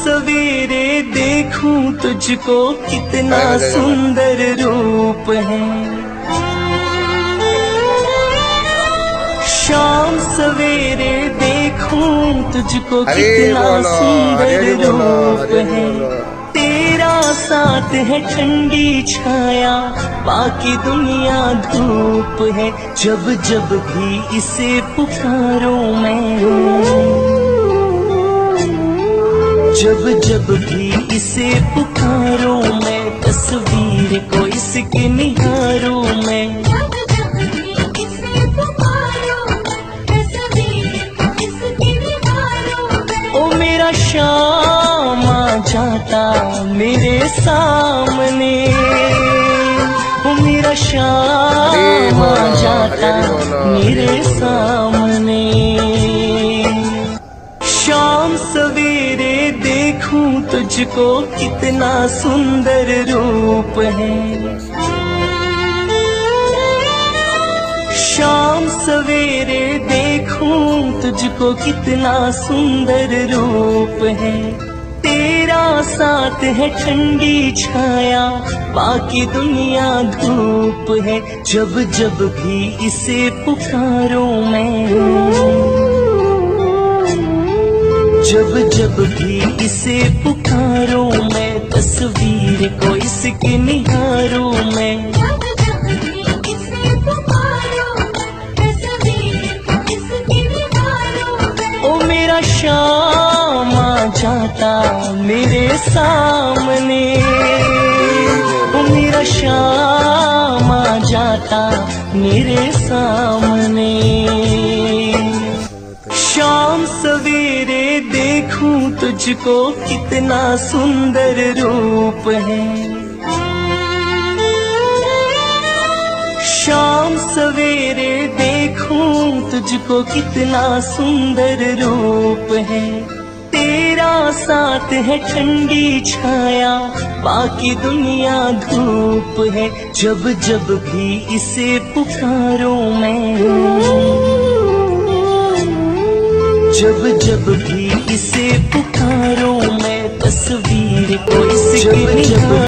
सवेरे देखूं तुझको कितना सुंदर रूप है। शाम सवेरे देखूं तुझको कितना सुंदर रूप है। तेरा साथ है ठंडी छाया, बाकी दुनिया धूप है। जब जब भी इसे पुकारूं मैं, जब जब भी इसे पुकारूं मैं, तस्वीर को इसकी निहारूं मैं। ओ मेरा शाम आ जाता मेरे सामने, ओ मेरा शाम आ जाता मेरे सामने। शाम सवेरे देखूं तुझको कितना सुंदर रूप है। शाम सवेरे देखूं तुझको कितना सुंदर रूप है। तेरा साथ है ठंडी छाया, बाकी दुनिया धूप है। जब जब भी इसे पुकारूं मैं, जब जब भी इसे पुकारूं मैं, तस्वीर को इसकी निहारूं मैं। ओ मेरा शाम आ जाता मेरे सामने, ओ मेरा शाम आ जाता मेरे सामने। शाम सवेरे देखूं तुझको कितना सुंदर रूप है। शाम सवेरे देखूं तुझको कितना सुंदर रूप है। तेरा साथ है ठंडी छाया, बाकी दुनिया धूप है। जब जब भी इसे पुकारूं मैं, जब जब भी इसे पुकारूं मैं, तस्वीर को इसकी निहारूं।